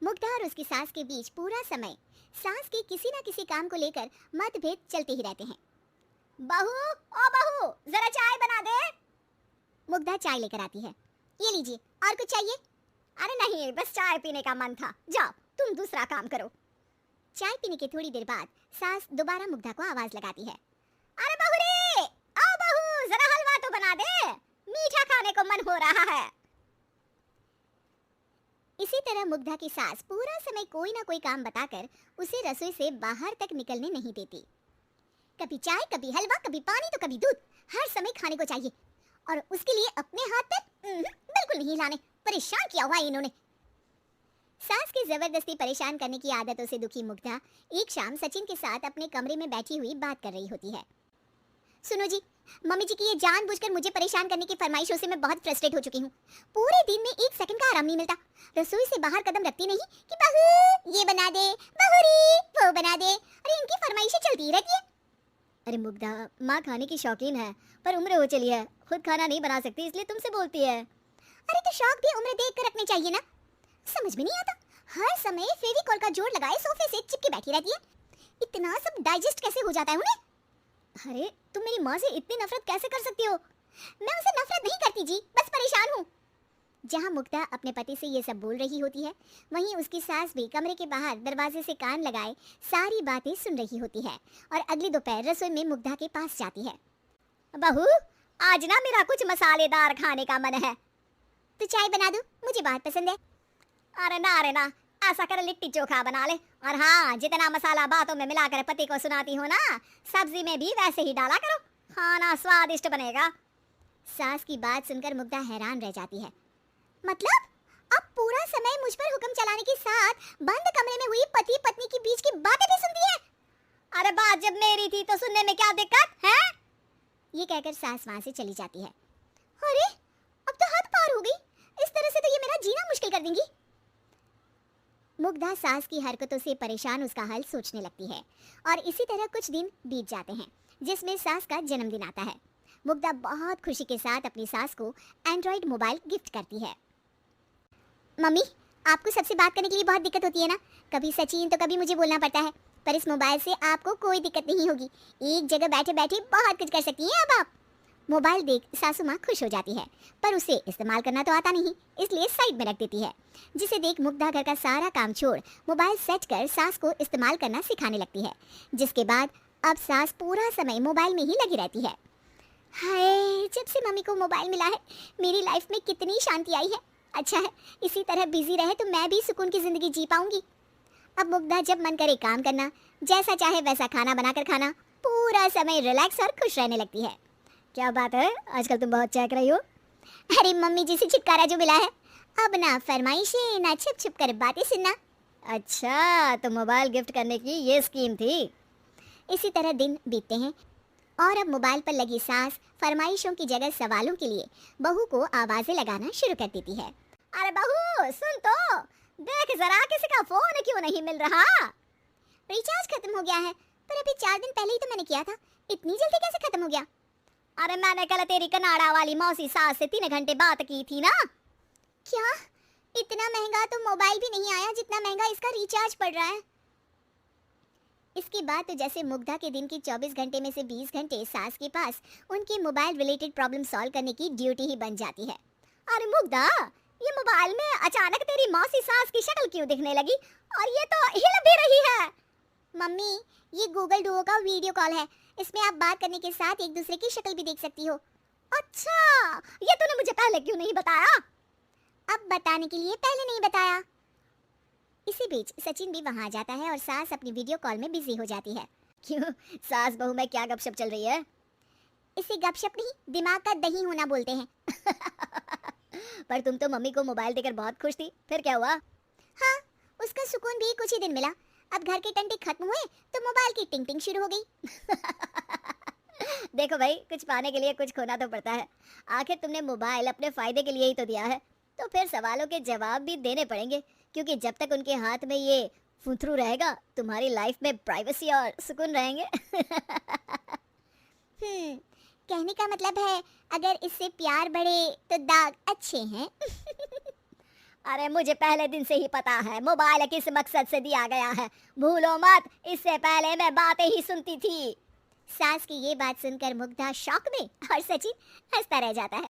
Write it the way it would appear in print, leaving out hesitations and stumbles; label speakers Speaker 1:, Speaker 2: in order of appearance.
Speaker 1: मुग्धा और उसकी सास के बीच पूरा समय सास के किसी ना किसी काम को लेकर मतभेद चलते ही रहते हैं। बहू, ओ बहू, जरा चाय बना दे। मुग्धा चाय लेकर आती है। ये लीजिए, और कुछ चाहिए? अरे नहीं, बस चाय पीने का मन था, जाओ तुम दूसरा काम करो। चाय पीने के थोड़ी देर बाद सास दोबारा मुग्धा को आवाज लगाती है। अरे बहू रे, आओ बहू, जरा हलवा तो बना दे, मीठा खाने को मन हो रहा है। इसी तरह मुग्धा की सास पूरा समय कोई ना कोई काम बताकर उसे रसोई से बाहर तक निकलने नहीं देती। कभी चाय, कभी हलवा, कभी पानी तो कभी दूध, हर समय खाने को चाहिए। और उसके लिए अपने हाथ पर बिल्कुल नहीं हिलाने। परेशान किया हुआ है इन्होंने। सास की जबरदस्ती परेशान करने की आदतों से दुखी मुग्धा एक शाम सचिन के साथ अपने कमरे में बैठी हुई बात कर रही होती है। सुनो जी, मम्मी जी की ये जानबूझकर मुझे परेशान करने की फरमाइशों से मैं बहुत फ्रस्ट्रेट हो चुकी हूँ। पूरे दिन में एक सेकंड का आराम नहीं मिलता। रसोई से बाहर कदम रखती नहीं कि बहू ये बना दे, बहू रे वो बना दे। अरे इनकी फरमाइशें चलती ही रहती है। अरे मुग्धा, माँ खाने की शौकीन है, पर उम्र हो चली है, खुद खाना नहीं बना सकती, इसलिए तुमसे बोलती है। अरे तो शौक भी उम्र देख कर रखने चाहिए ना। समझ में नहीं आता, हर समय फेविकॉल का जोड़ लगाए सोफे से चिपके बैठी रहती है। इतना सब डाइजेस्ट कैसे हो जाता है उन्हें? अरे तुम मेरी माँ से इतनी नफरत कैसे कर सकती हो? मैं उसे नफरत नहीं करती जी, बस परेशान हूँ। जहाँ मुग्धा अपने पति से ये सब बोल रही होती है, वहीं उसकी सास भी कमरे के बाहर दरवाजे से कान लगाए सारी बातें सुन रही होती है और अगली दोपहर रसोई में मुग्धा के पास जाती है। बहू, आज ना मेरा कुछ मसालेदार खाने का मन है, तो चाय बना दूं? मुझे बहुत पसंद है। अरे ना, ऐसा कर लिट्टी चोखा बना ले। और हाँ, जितना मसाला बातों में मिलाकर पति को सुनाती हो ना, सब्जी में भी वैसे ही डाला करो, खाना स्वादिष्ट बनेगा। सास की बात सुनकर मुग्धा हैरान रह जाती है। मतलब अब पूरा समय मुझ पर हुक्म चलाने के साथ बंद कमरे में हुई पति पत्नी के बीच की बातें भी सुनती है? अरे बात जब मेरी थी तो सुनने में क्या दिक्कत है? ये कहकर सास वहां से चली जाती है। अरे अब तो हद पार हो गई, इस तरह से तो ये मेरा जीना मुश्किल कर देंगी। मुग्धा सास की हरकतों से परेशान उसका हल सोचने लगती है और इसी तरह कुछ दिन बीत जाते हैं, जिसमें सास का जन्मदिन आता है। मुग्धा बहुत खुशी के साथ अपनी सास को एंड्रॉइड मोबाइल गिफ्ट करती है। मम्मी, आपको सबसे बात करने के लिए बहुत दिक्कत होती है ना, कभी सचिन तो कभी मुझे बोलना पड़ता है, पर इस मोबाइल से आपको कोई दिक्कत नहीं होगी। एक जगह बैठे बैठे बहुत कुछ कर सकती हैं अब आप। मोबाइल देख सासू माँ खुश हो जाती है, पर उसे इस्तेमाल करना तो आता नहीं, इसलिए साइड में रख देती है। जिसे देख मुग्धा घर का सारा काम छोड़ मोबाइल सेट कर सास को इस्तेमाल करना सिखाने लगती है, जिसके बाद अब सास पूरा समय मोबाइल में ही लगी रहती है। हाय, जब से मम्मी को मोबाइल मिला है मेरी लाइफ में कितनी शांति आई है। अच्छा है, इसी तरह बिजी रहे तो मैं भी सुकून की जिंदगी जी पाऊंगी। अब मुग्धा जब मन करे काम करना, जैसा चाहे वैसा खाना बनाकर खाना, पूरा समय रिलैक्स और खुश रहने लगती है। क्या बात है, आजकल तुम बहुत चहक रही हो। अरे मम्मी जी से छुटकारा जो मिला है, अब ना फरमाइशें ना छुप छुप कर बातें सुनना। अच्छा, तो मोबाइल गिफ्ट करने की ये स्कीम थी। इसी तरह दिन बीतते हैं और अब मोबाइल पर लगी सास फरमाइशों की जगह सवालों के लिए बहू को आवाजें लगाना शुरू कर देती है। अरे बहू सुन तो, देख जरा किसी का फोन क्यों नहीं मिल रहा? रिचार्ज खत्म हो गया है, पर अभी 4 दिन पहले ही तो मैंने किया था, इतनी जल्दी कैसे खत्म हो गया? अरे मैंने कल तेरी कनाडा वाली मौसी सास से 3 घंटे बात की थी ना। क्या? इतना महंगा तो मोबाइल भी नहीं आया जितना महंगा इसका रिचार्ज पड़ रहा है। इसके बाद तो जैसे मुग्धा के दिन की 24 घंटे में से 20 घंटे सास के पास उनकी मोबाइल रिलेटेड प्रॉब्लम सॉल्व करने की ड्यूटी ही बन जाती है। अरे मुग्धा, ये मोबाइल में अचानक तेरी मौसी सास की शक्ल क्यों दिखने लगी? और ये तो हिल भी रही है। मम्मी, ये गूगल डुओ का वीडियो कॉल है, इसमें आप बात करने के साथ एक दूसरे की शक्ल भी देख सकती हो। अच्छा, ये तूने मुझे पहले क्यों नहीं बताया? अब बताने के लिए पहले नहीं बताया। इसी बीच सचिन भी वहां आ जाता है और सास अपनी वीडियो कॉल में बिजी हो जाती है। क्यों, सास बहू में क्या गपशप चल रही है? इसे गपशप नहीं, दिमाग का दही होना बोलते हैं। पर तुम तो मम्मी को मोबाइल देकर बहुत खुश थी, फिर क्या हुआ? हाँ, उसका सुकून भी कुछ ही दिन मिला। अब घर के टंटे खत्म हुए तो मोबाइल की टिंग टिंग शुरू हो गई। देखो भाई, कुछ पाने के लिए कुछ खोना तो पड़ता है। आखिर तुमने मोबाइल अपने फायदे के लिए ही तो दिया है, तो फिर सवालों के जवाब भी देने पड़ेंगे, क्योंकि जब तक उनके हाथ में ये फुथरू रहेगा तुम्हारी लाइफ में प्राइवेसी और सुकून रहेंगे। कहने का मतलब है अगर इससे प्यार बढ़े तो दाग अच्छे हैं। अरे मुझे पहले दिन से ही पता है मोबाइल किस मकसद से दिया गया है, भूलो मत, इससे पहले मैं बातें ही सुनती थी। सास की ये बात सुनकर मुग्धा शॉक में और सचिन हंसता रह जाता है।